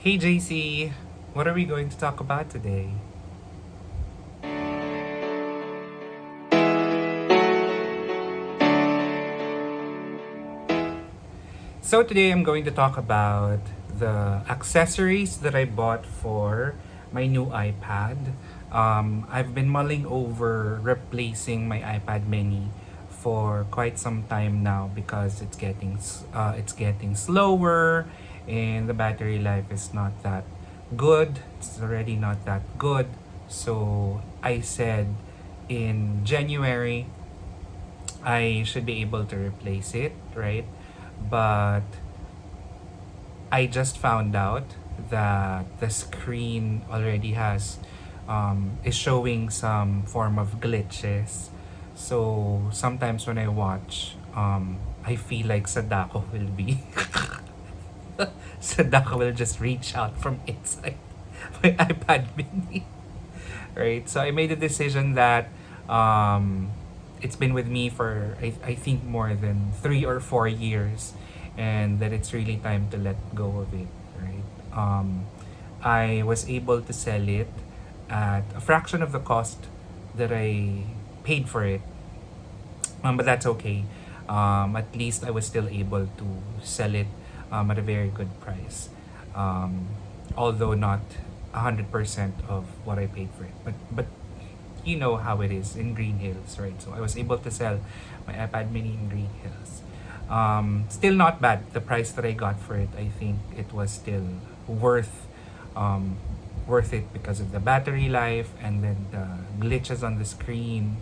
Hey Jaycee, what are we going to talk about today? So today I'm going to talk about the accessories that I bought for my new iPad. I've been mulling over replacing my iPad mini for quite some time now because it's getting slower and the battery life is not that good. It's already not that good. So I said in January I should be able to replace it, right? But I just found out that the screen already is showing some form of glitches. So sometimes when I watch, I feel like Sadako will be Sadako will just reach out from inside my iPad mini. Right? So I made a decision that um, it's been with me for I think more than 3 or 4 years, and that it's really time to let go of it. Right? I was able to sell it at a fraction of the cost that I paid for it, but that's okay. At least I was still able to sell it at a very good price. Um, Although not 100% of what I paid for it. But you know how it is in Green Hills, right? So I was able to sell my iPad mini in Green Hills. Still not bad. The price that I got for it, I think it was still worth um, worth it because of the battery life and then the glitches on the screen.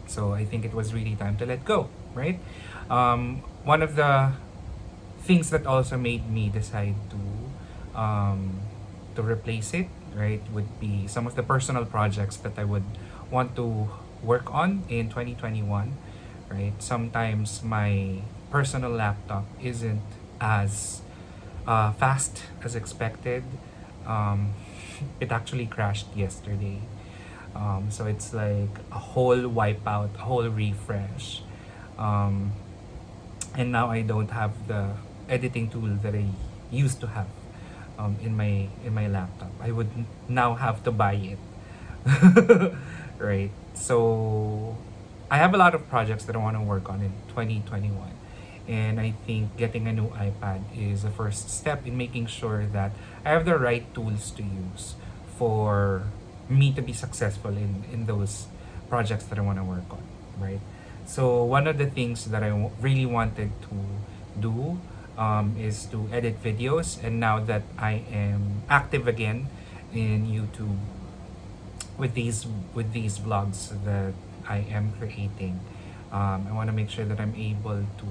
So I think it was really time to let go, right? One of the things that also made me decide to replace it, right, would be some of the personal projects that I would want to work on in 2021, right? Sometimes my personal laptop isn't as fast as expected. Um, it actually crashed yesterday. So it's like a whole wipeout, a whole refresh. Um, and now I don't have the editing tool that I used to have in my laptop. I would now have to buy it. Right. So I have a lot of projects that I want to work on in 2021. And I think getting a new iPad is the first step in making sure that I have the right tools to use for me to be successful in those projects that I want to work on, right? So one of the things that really wanted to do is to edit videos, and now that I am active again in YouTube with these vlogs that I am creating, I want to make sure that I'm able to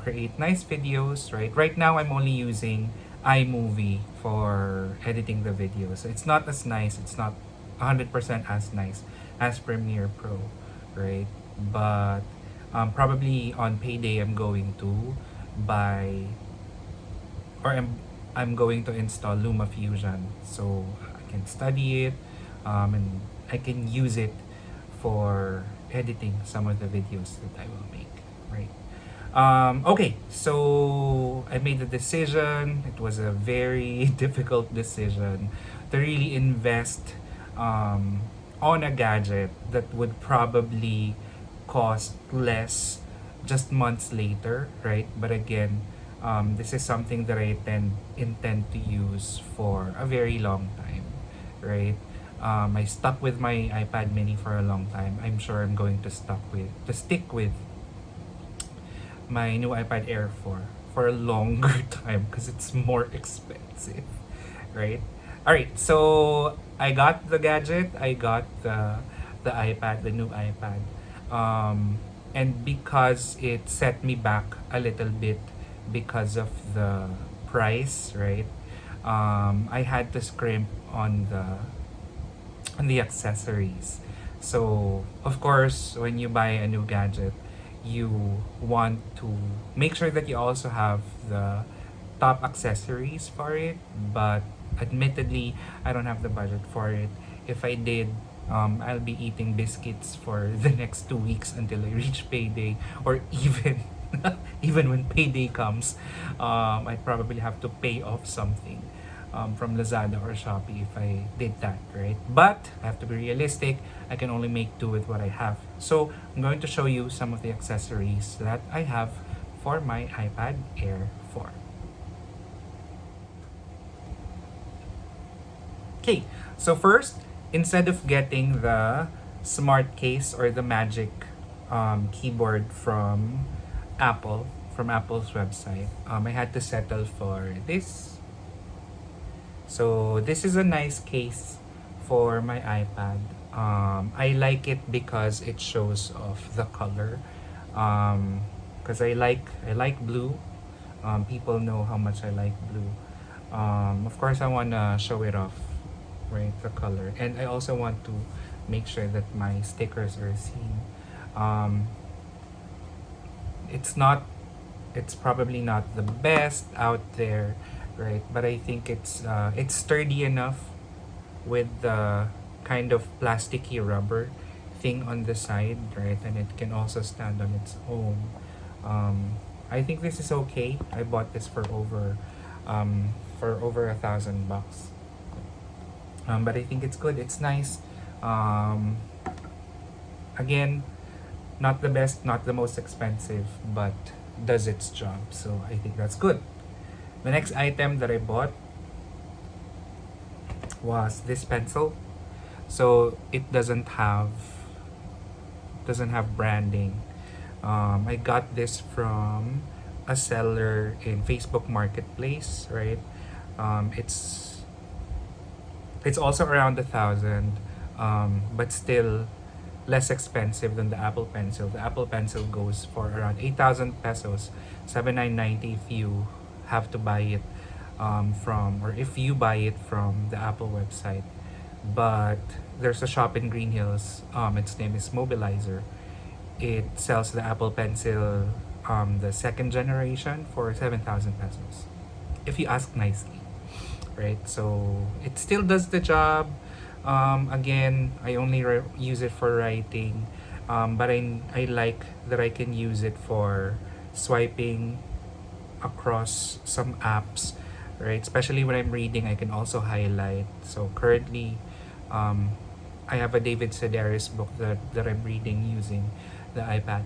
create nice videos. Right now, I'm only using iMovie for editing the videos. So it's not as nice. It's not 100% as nice as Premiere Pro, right? But probably on payday, I'm going to buy or I'm going to install LumaFusion so I can study it, and I can use it for editing some of the videos that I will make, right? Okay, so I made the decision. It was a very difficult decision to really invest on a gadget that would probably cost less just months later, right? But again, this is something that intend to use for a very long time, right? I stuck with my iPad Mini for a long time. I'm sure I'm going to stick with my new iPad Air for a longer time because it's more expensive, right? All right, so I got the gadget. I got the iPad, the new iPad, and because it set me back a little bit because of the price, right? I had to scrimp on the accessories. So of course, when you buy a new gadget, you want to make sure that you also have the top accessories for it. But admittedly, I don't have the budget for it. If I did, I'll be eating biscuits for the next 2 weeks until I reach payday, or even Even when payday comes, I'd probably have to pay off something from Lazada or Shopee if I did that, right? But I have to be realistic. I can only make do with what I have. So I'm going to show you some of the accessories that I have for my iPad Air 4. Okay, so first, instead of getting the smart case or the magic keyboard from Apple's website, I had to settle for this. So this is a nice case for my iPad. I like it because it shows off the color. Because I like blue. People know how much I like blue. Of course, I wanna show it off, right? The color, and I also want to make sure that my stickers are seen. Um, it's not, it's probably not the best out there, right? But I think it's sturdy enough with the kind of plasticky rubber thing on the side, right? And it can also stand on its own. I think this is okay. I bought this for over $1,000. But I think it's good. It's nice. Um, Again, not the best, not the most expensive, but does its job. So I think that's good. The next item that I bought was this pencil. So it doesn't have branding. I got this from a seller in Facebook Marketplace, right? It's also around 1,000, but still less expensive than the Apple Pencil. The Apple Pencil goes for around 8,000 pesos, 7,990 if you have to buy it or if you buy it from the Apple website. But there's a shop in Green Hills. Its name is Mobilizer. It sells the Apple Pencil, the second generation, for 7,000 pesos. If you ask nicely, right? So it still does the job. Again, I only use it for writing, but I like that I can use it for swiping across some apps, right? Especially when I'm reading, I can also highlight. So currently, um, I have a David Sedaris book that I'm reading using the iPad.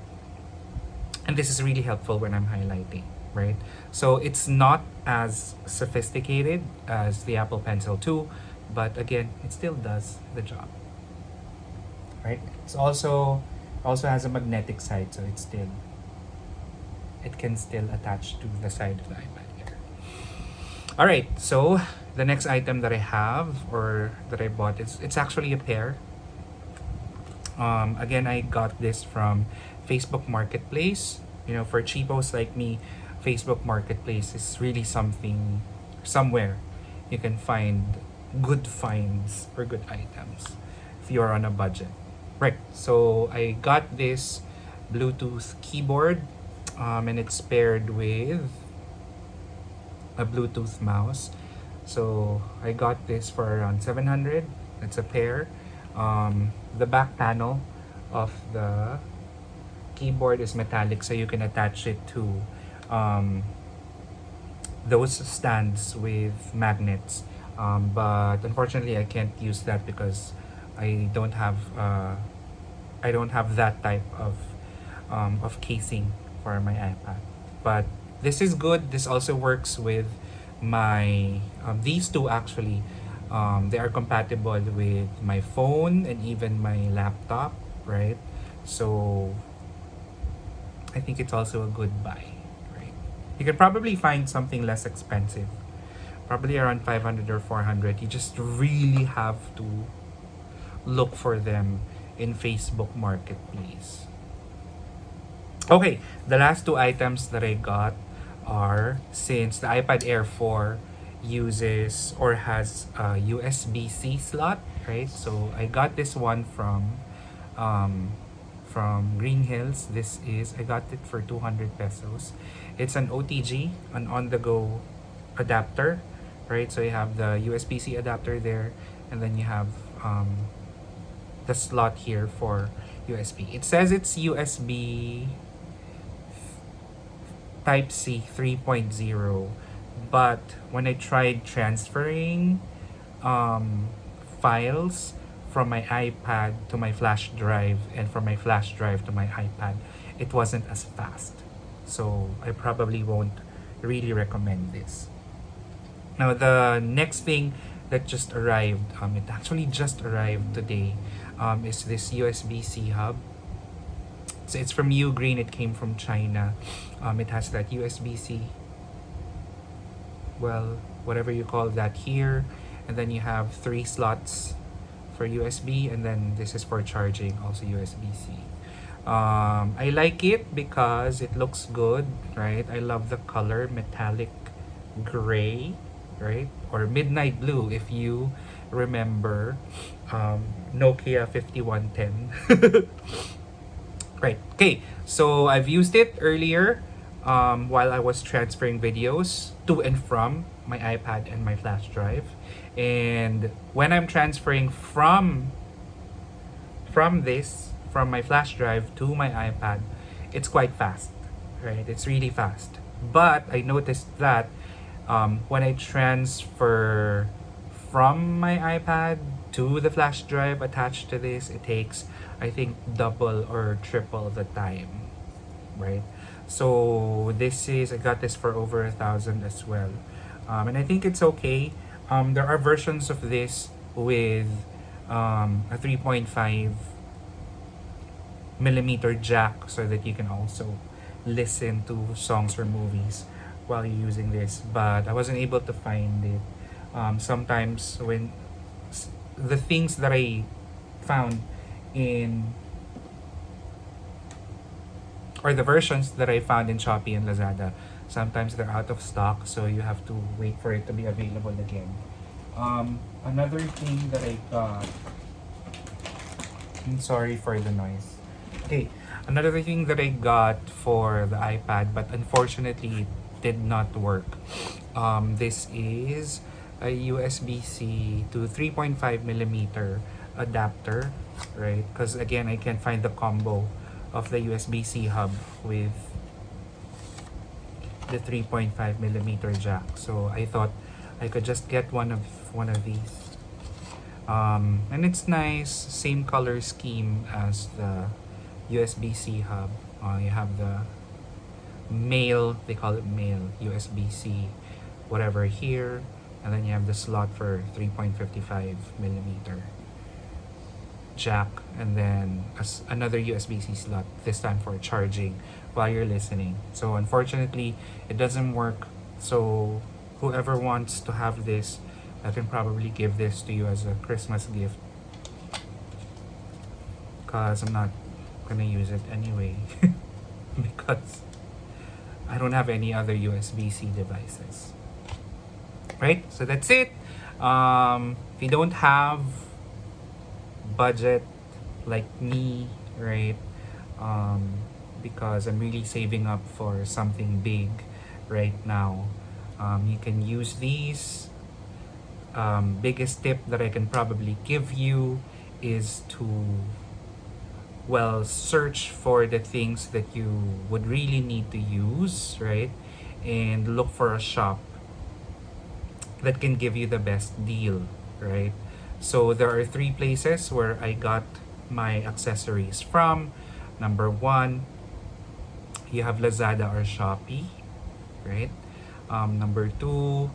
And this is really helpful when I'm highlighting, right? So it's not as sophisticated as the Apple Pencil 2, but again, it still does the job, right? It's also has a magnetic side, so it can still attach to the side of the iPad Air. All right, so the next item that I have or that I bought is it's actually a pair. Again, I got this from Facebook Marketplace. For cheapos like me, Facebook Marketplace is really somewhere you can find good finds or good items if you're on a budget. Right. So I got this Bluetooth keyboard, and it's paired with a Bluetooth mouse. So I got this for around 700. It's a pair. The back panel of the keyboard is metallic, so you can attach it to those stands with magnets. But unfortunately, I can't use that because I don't have that type of casing for my iPad. But this is good. This also works with my these two actually. They are compatible with my phone and even my laptop, right? So I think it's also a good buy, right? You can probably find something less expensive, probably around 500 or 400. You just really have to look for them in Facebook Marketplace. Okay, the last two items that I got are, since the iPad Air 4 uses or has a USB-C slot, right? So I got this one from Green Hills. I got it for 200 pesos. It's an OTG, an on-the-go adapter, right? So you have the USB-C adapter there, and then you have the slot here for USB. It says it's USB Type C 3.0. But when I tried transferring um, files from my iPad to my flash drive and from my flash drive to my iPad, it wasn't as fast. So I probably won't really recommend this. Now, the next thing that just arrived, it actually just arrived today, is this USB-C hub. So it's from Ugreen. It came from China. It has that USB-C, well, whatever you call that here, and then you have three slots for USB, and then this is for charging, also USB-C. I like it because it looks good, right? I love the color metallic gray, right? Or midnight blue if you remember Nokia 5110. Right. Okay. So I've used it earlier while I was transferring videos to and from my iPad and my flash drive. And when I'm transferring from my flash drive to my iPad, it's quite fast, right? It's really fast. But I noticed that when I transfer from my iPad to the flash drive attached to this, it takes, I think, double or triple the time, right? So I got this for over 1,000 as well. And I think it's okay. There are versions of this with a 3.5 millimeter jack so that you can also listen to songs or movies while you're using this, but I wasn't able to find it. Sometimes when the things that I found in or the versions that I found in Shopee and Lazada, sometimes they're out of stock, so you have to wait for it to be available again. Another thing that I got, I'm sorry for the noise. Okay, another thing that I got for the iPad, but unfortunately it did not work. This is a USB-C to 3.5 millimeter adapter, right? Because again, I can't find the combo of the USB-C hub with the 3.5 millimeter jack. So I thought I could just get one of these. And it's nice, same color scheme as the USB-C hub. You have the male, they call it male USB-C, whatever here, and then you have the slot for 3.55 millimeter jack, and then another USB-C slot, this time for charging while you're listening. So unfortunately, it doesn't work. So whoever wants to have this, I can probably give this to you as a Christmas gift, because I'm not gonna use it anyway because I don't have any other USB-C devices. Right? So that's it. If you don't have budget like me, right? Because I'm really saving up for something big right now. You can use these. Biggest tip that I can probably give you is to, well, search for the things that you would really need to use, right? And look for a shop that can give you the best deal, right? So there are three places where I got my accessories from. Number one, you have Lazada or Shopee, right? Number two,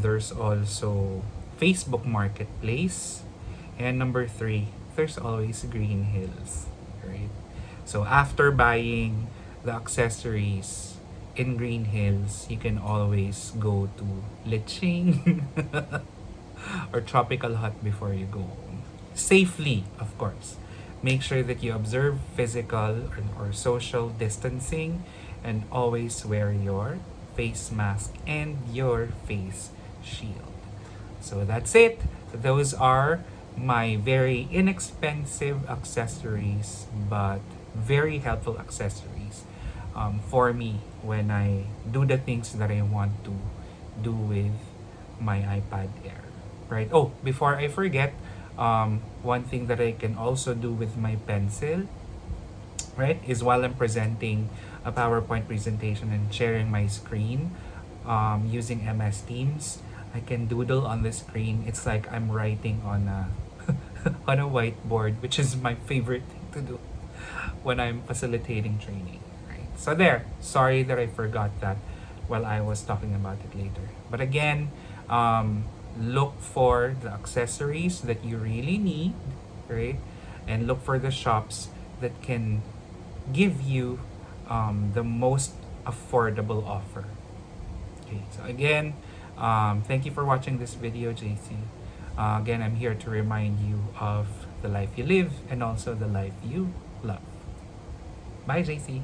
there's also Facebook Marketplace. And number three, there's always Green Hills, right? So after buying the accessories in Green Hills, you can always go to Liching or Tropical Hut before you go home. Safely, of course. Make sure that you observe physical or social distancing and always wear your face mask and your face shield. So that's it. Those are my very inexpensive accessories but very helpful accessories for me when I do the things that I want to do with my iPad Air. Right? Oh, before I forget, one thing that I can also do with my pencil right, is while I'm presenting a PowerPoint presentation and sharing my screen using MS Teams, I can doodle on the screen. It's like I'm writing on a on a whiteboard, which is my favorite thing to do when I'm facilitating training. Right. So there. Sorry that I forgot that while I was talking about it later. But again, look for the accessories that you really need, right? And look for the shops that can give you the most affordable offer. Okay, so again, thank you for watching this video, Jaycee. Again, I'm here to remind you of the life you live and also the life you love. Bye, Jaycee.